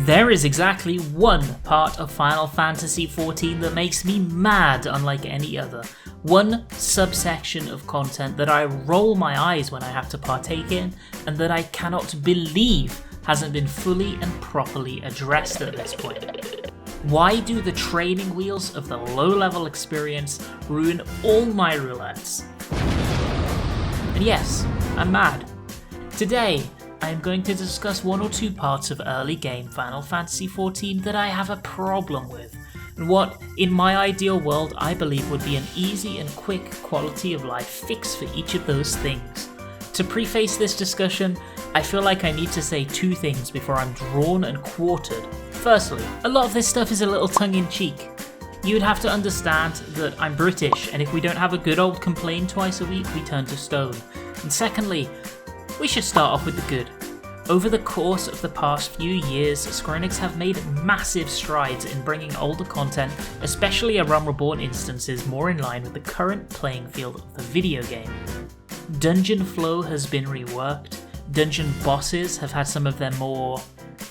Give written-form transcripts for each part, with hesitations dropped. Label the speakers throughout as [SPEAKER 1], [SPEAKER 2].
[SPEAKER 1] There is exactly one part of Final Fantasy XIV that makes me mad unlike any other. One subsection of content that I roll my eyes when I have to partake in, and that I cannot believe hasn't been fully and properly addressed at this point. Why do the training wheels of the low-level experience ruin all my roulettes? And yes, I'm mad. Today, I am going to discuss one or two parts of early game Final Fantasy XIV that I have a problem with, and what, in my ideal world, I believe would be an easy and quick quality of life fix for each of those things. To preface this discussion, I feel like I need to say two things before I'm drawn and quartered. Firstly, a lot of this stuff is a little tongue-in-cheek. You would have to understand that I'm British, and if we don't have a good old complain twice a week, we turn to stone. And secondly, we should start off with the good. Over the course of the past few years, Square Enix have made massive strides in bringing older content, especially A Realm Reborn instances, more in line with the current playing field of the video game. Dungeon flow has been reworked, dungeon bosses have had some of their more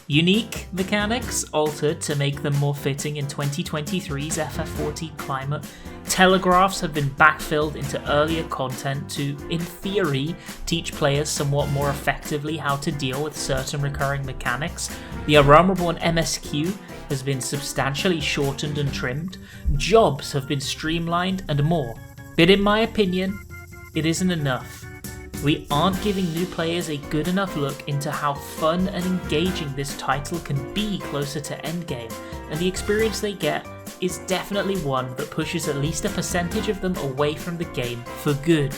[SPEAKER 1] unique mechanics altered to make them more fitting in 2023's FF14 climate. Telegraphs have been backfilled into earlier content to, in theory, teach players somewhat more effectively how to deal with certain recurring mechanics. The A Realm Reborn MSQ has been substantially shortened and trimmed. Jobs have been streamlined and more. But in my opinion, it isn't enough. We aren't giving new players a good enough look into how fun and engaging this title can be closer to endgame, and the experience they get is definitely one that pushes at least a percentage of them away from the game for good.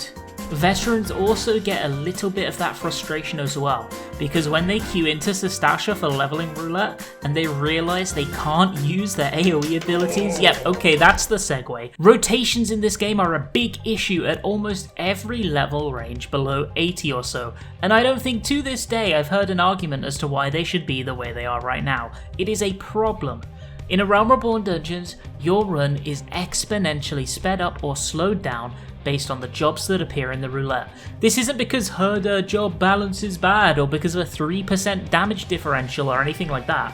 [SPEAKER 1] Veterans also get a little bit of that frustration as well, because when they queue into Sastasha for leveling roulette and they realise they can't use their AoE abilities, yep, okay, that's the segue. Rotations in this game are a big issue at almost every level range below 80 or so, and I don't think to this day I've heard an argument as to why they should be the way they are right now. It is a problem. In A Realm Reborn dungeons, your run is exponentially sped up or slowed down based on the jobs that appear in the roulette. This isn't because her job balance is bad or because of a 3% damage differential or anything like that.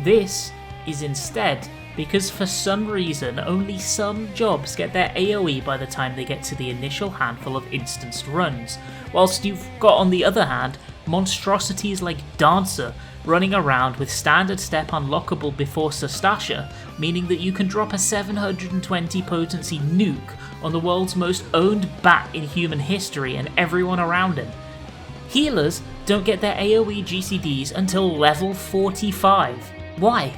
[SPEAKER 1] This is instead because for some reason only some jobs get their AoE by the time they get to the initial handful of instanced runs, whilst you've got on the other hand monstrosities like Dancer running around with standard step unlockable before Sastasha, meaning that you can drop a 720 potency nuke on the world's most owned bat in human history and everyone around him. Healers don't get their AoE GCDs until level 45. Why?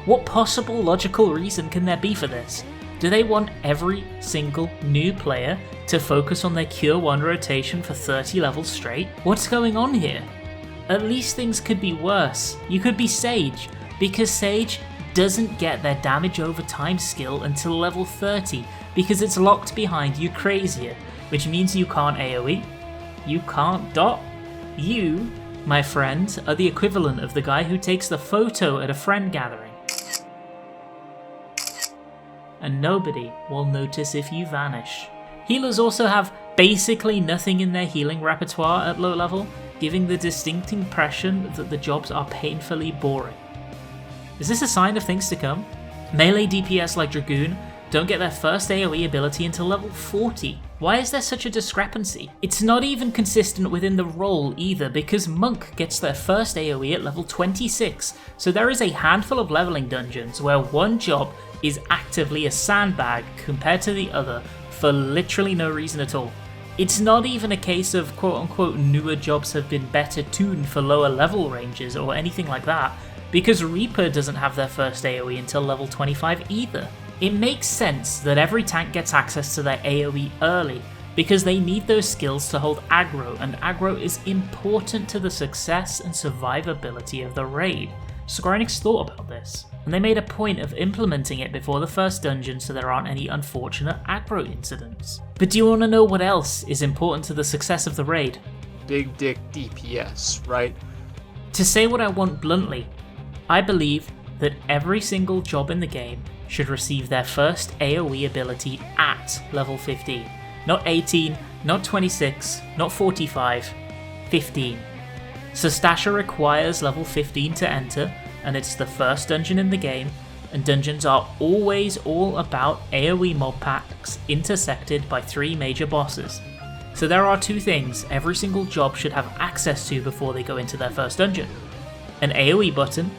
[SPEAKER 1] What possible logical reason can there be for this? Do they want every single new player to focus on their Cure 1 rotation for 30 levels straight? What's going on here? At least things could be worse. You could be Sage, because Sage doesn't get their damage over time skill until level 30 because it's locked behind Eucrasia, which means you can't AoE, you can't dot. You, my friend, are the equivalent of the guy who takes the photo at a friend gathering. And nobody will notice if you vanish. Healers also have basically nothing in their healing repertoire at low level, giving the distinct impression that the jobs are painfully boring. Is this a sign of things to come? Melee DPS like Dragoon don't get their first AoE ability until level 40. Why is there such a discrepancy? It's not even consistent within the role either, because Monk gets their first AoE at level 26, so there is a handful of leveling dungeons where one job is actively a sandbag compared to the other for literally no reason at all. It's not even a case of quote-unquote newer jobs have been better tuned for lower level ranges or anything like that, because Reaper doesn't have their first AoE until level 25 either. It makes sense that every tank gets access to their AoE early, because they need those skills to hold aggro, and aggro is important to the success and survivability of the raid. Square Enix thought about this, and they made a point of implementing it before the first dungeon so there aren't any unfortunate aggro incidents. But do you want to know what else is important to the success of the raid?
[SPEAKER 2] Big dick DPS, right?
[SPEAKER 1] To say what I want bluntly, I believe that every single job in the game should receive their first AoE ability at level 15. Not 18, not 26, not 45, 15. Sastasha requires level 15 to enter, and it's the first dungeon in the game, and dungeons are always all about AoE mob packs intersected by 3 major bosses. So there are 2 things every single job should have access to before they go into their first dungeon. An AoE button,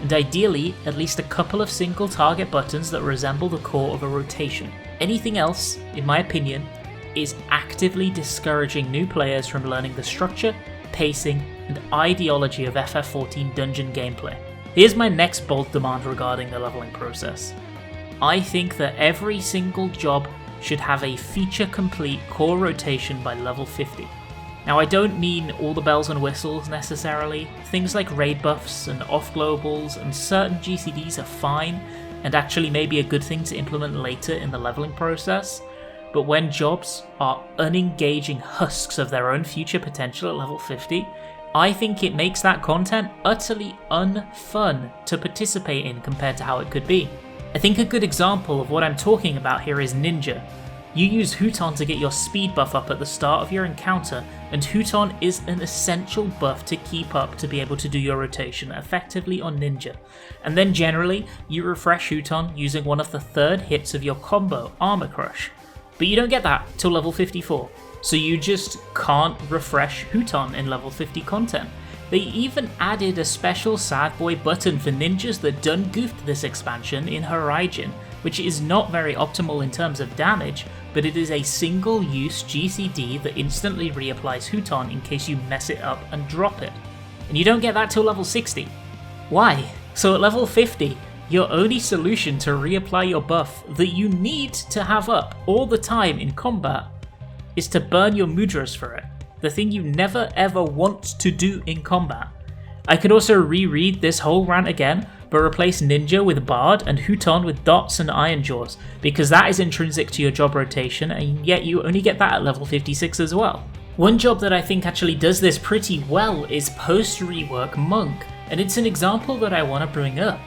[SPEAKER 1] and ideally at least a couple of single target buttons that resemble the core of a rotation. Anything else, in my opinion, is actively discouraging new players from learning the structure, pacing, and ideology of FF14 dungeon gameplay. Here's my next bold demand regarding the leveling process. I think that every single job should have a feature-complete core rotation by level 50. Now I don't mean all the bells and whistles necessarily. Things like raid buffs and off-globals and certain GCDs are fine and actually maybe a good thing to implement later in the leveling process. But when jobs are unengaging husks of their own future potential at level 50, I think it makes that content utterly unfun to participate in compared to how it could be. I think a good example of what I'm talking about here is Ninja. You use Huton to get your speed buff up at the start of your encounter, and Huton is an essential buff to keep up to be able to do your rotation effectively on Ninja. And then generally, you refresh Huton using one of the 3rd hits of your combo, Armor Crush. But you don't get that till level 54, so you just can't refresh Huton in level 50 content. They even added a special sad boy button for ninjas that done goofed this expansion in Horizon, which is not very optimal in terms of damage, but it is a single use GCD that instantly reapplies Huton in case you mess it up and drop it. And you don't get that till level 60. Why? So at level 50, your only solution to reapply your buff that you need to have up all the time in combat is to burn your mudras for it, the thing you never ever want to do in combat. I could also reread this whole rant again, but replace Ninja with Bard and Huton with Dots and Iron Jaws, because that is intrinsic to your job rotation, and yet you only get that at level 56 as well. One job that I think actually does this pretty well is post-rework Monk, and it's an example that I want to bring up.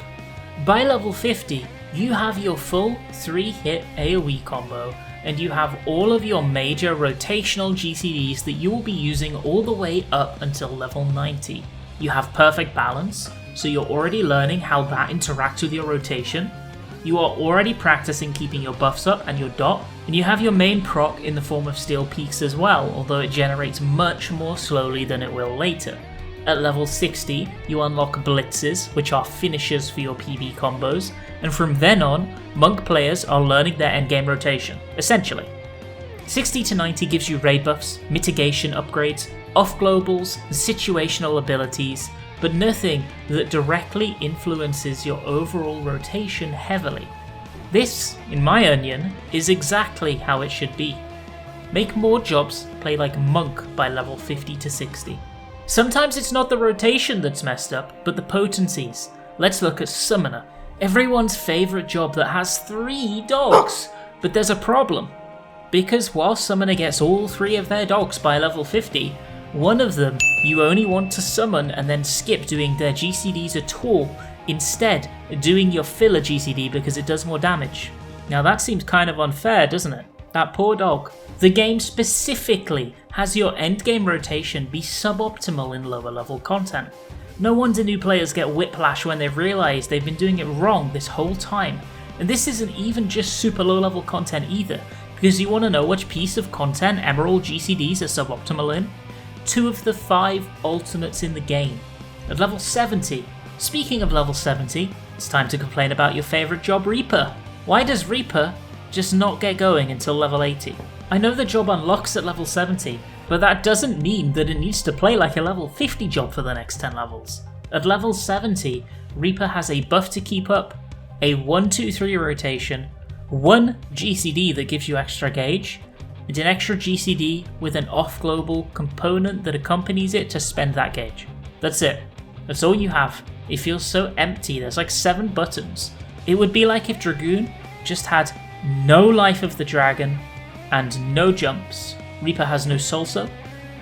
[SPEAKER 1] By level 50, you have your full 3-hit AoE combo, and you have all of your major rotational GCDs that you will be using all the way up until level 90. You have perfect balance, so you're already learning how that interacts with your rotation. You are already practicing keeping your buffs up and your dot, and you have your main proc in the form of Steel Peaks as well, although it generates much more slowly than it will later. At level 60, you unlock blitzes, which are finishers for your PB combos, and from then on, Monk players are learning their endgame rotation, essentially. 60 to 90 gives you raid buffs, mitigation upgrades, off-globals, and situational abilities, but nothing that directly influences your overall rotation heavily. This, in my onion, is exactly how it should be. Make more jobs play like Monk by level 50 to 60. Sometimes it's not the rotation that's messed up, but the potencies. Let's look at Summoner. Everyone's favourite job that has 3 dogs, but there's a problem. Because while Summoner gets all 3 of their dogs by level 50, one of them you only want to summon and then skip doing their GCDs at all, instead doing your filler GCD because it does more damage. Now that seems kind of unfair, doesn't it? That poor dog. The game specifically has your endgame rotation be suboptimal in lower level content. No wonder new players get whiplash when they've realised they've been doing it wrong this whole time. And this isn't even just super low level content either, because you want to know which piece of content Emerald GCDs are suboptimal in? 2 of the 5 ultimates in the game. At level 70, speaking of level 70, it's time to complain about your favourite job, Reaper. Why does Reaper just not get going until level 80? I know the job unlocks at level 70, but that doesn't mean that it needs to play like a level 50 job for the next 10 levels. At level 70, Reaper has a buff to keep up, a 1-2-3 rotation, 1 GCD that gives you extra gauge, and an extra GCD with an off-global component that accompanies it to spend that gauge. That's it. That's all you have. It feels so empty, there's like 7 buttons. It would be like if Dragoon just had no Life of the Dragon and no jumps. Reaper has no Salsa,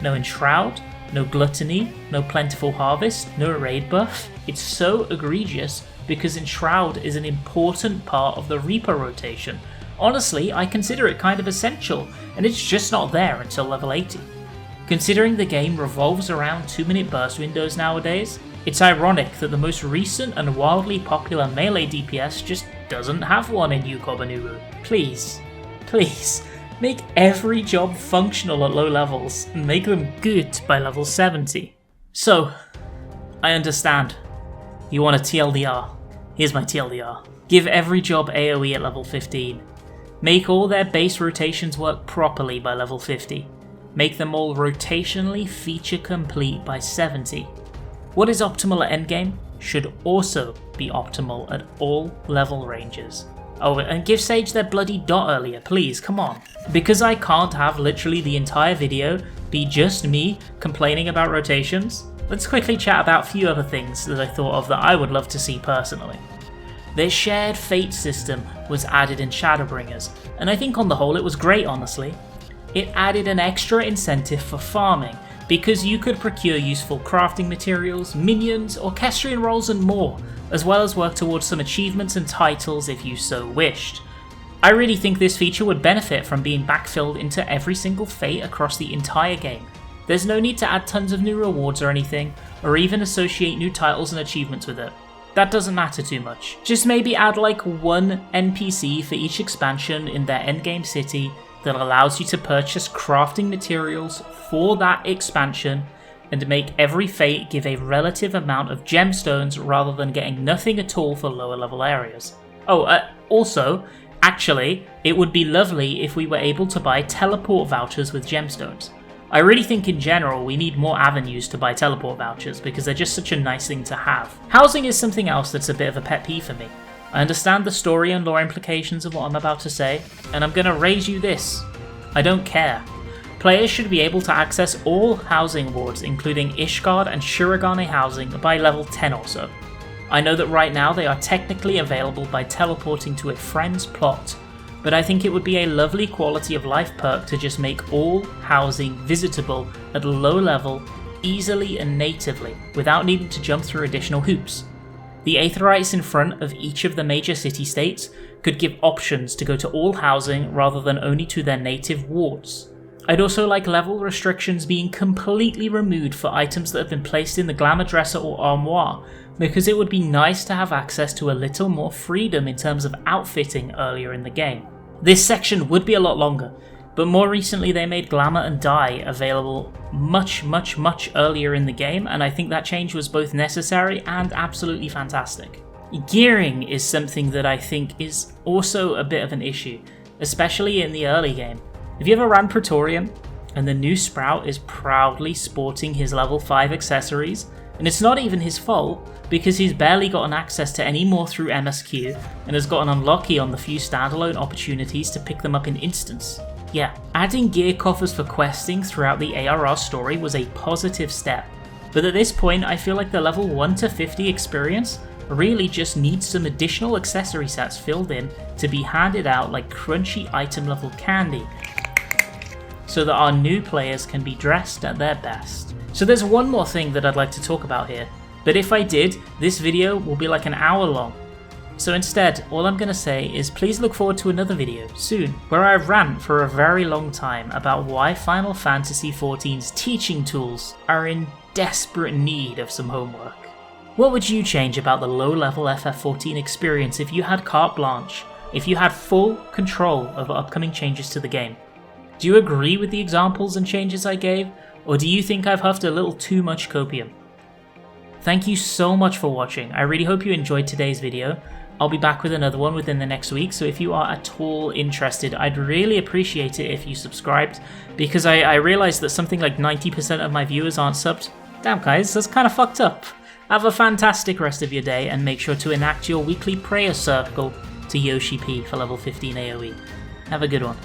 [SPEAKER 1] no Enshroud, no Gluttony, no Plentiful Harvest, no raid buff. It's so egregious because Enshroud is an important part of the Reaper rotation. Honestly, I consider it kind of essential, and it's just not there until level 80. Considering the game revolves around 2-minute burst windows nowadays, It's ironic that the most recent and wildly popular melee DPS just doesn't have one in Yukobanubu. Please, please, make every job functional at low levels and make them good by level 70. So, I understand. You want a TLDR. Here's my TLDR. Give every job AoE at level 15. Make all their base rotations work properly by level 50. Make them all rotationally feature complete by 70. What is optimal at endgame should also be optimal at all level ranges. Oh, and give Sage their bloody dot earlier, please, come on. Because I can't have literally the entire video be just me complaining about rotations, let's quickly chat about a few other things that I thought of that I would love to see personally. Their shared fate system was added in Shadowbringers, and I think on the whole it was great, honestly. It added an extra incentive for farming, because you could procure useful crafting materials, minions, orchestrion rolls and more, as well as work towards some achievements and titles if you so wished. I really think this feature would benefit from being backfilled into every single fate across the entire game. There's no need to add tons of new rewards or anything, or even associate new titles and achievements with it. That doesn't matter too much. Just maybe add like one NPC for each expansion in their endgame city that allows you to purchase crafting materials for that expansion, and make every fate give a relative amount of gemstones rather than getting nothing at all for lower level areas. Also, actually, it would be lovely if we were able to buy teleport vouchers with gemstones. I really think in general we need more avenues to buy teleport vouchers because they're just such a nice thing to have. Housing is something else that's a bit of a pet peeve for me. I understand the story and lore implications of what I'm about to say, and I'm gonna raise you this. I don't care. Players should be able to access all housing wards, including Ishgard and Shirogane housing, by level 10 or so. I know that right now they are technically available by teleporting to a friend's plot, but I think it would be a lovely quality of life perk to just make all housing visitable at low level, easily and natively, without needing to jump through additional hoops. The Aetherites in front of each of the major city-states could give options to go to all housing rather than only to their native wards. I'd also like level restrictions being completely removed for items that have been placed in the Glamour Dresser or Armoire, because it would be nice to have access to a little more freedom in terms of outfitting earlier in the game. This section would be a lot longer, but more recently they made Glamour and Dye available much earlier in the game, and I think that change was both necessary and absolutely fantastic. Gearing is something that I think is also a bit of an issue, especially in the early game. Have you ever ran Praetorium and the new Sprout is proudly sporting his level 5 accessories, and it's not even his fault because he's barely gotten access to any more through MSQ and has gotten unlucky on the few standalone opportunities to pick them up in instants. Yeah, adding gear coffers for questing throughout the ARR story was a positive step, but at this point I feel like the level 1 to 50 experience really just needs some additional accessory sets filled in to be handed out like crunchy item level candy, so that our new players can be dressed at their best. So there's one more thing that I'd like to talk about here, but if I did, this video will be like an hour long. So instead, all I'm going to say is please look forward to another video soon, where I rant for a very long time about why Final Fantasy XIV's teaching tools are in desperate need of some homework. What would you change about the low-level FF14 experience if you had carte blanche, if you had full control over upcoming changes to the game? Do you agree with the examples and changes I gave, or do you think I've huffed a little too much copium? Thank you so much for watching. I really hope you enjoyed today's video. I'll be back with another one within the next week, so if you are at all interested, I'd really appreciate it if you subscribed, because I realised that something like 90% of my viewers aren't subbed. Damn guys, that's kind of fucked up. Have a fantastic rest of your day, and make sure to enact your weekly prayer circle to Yoshi P for level 15 AoE. Have a good one.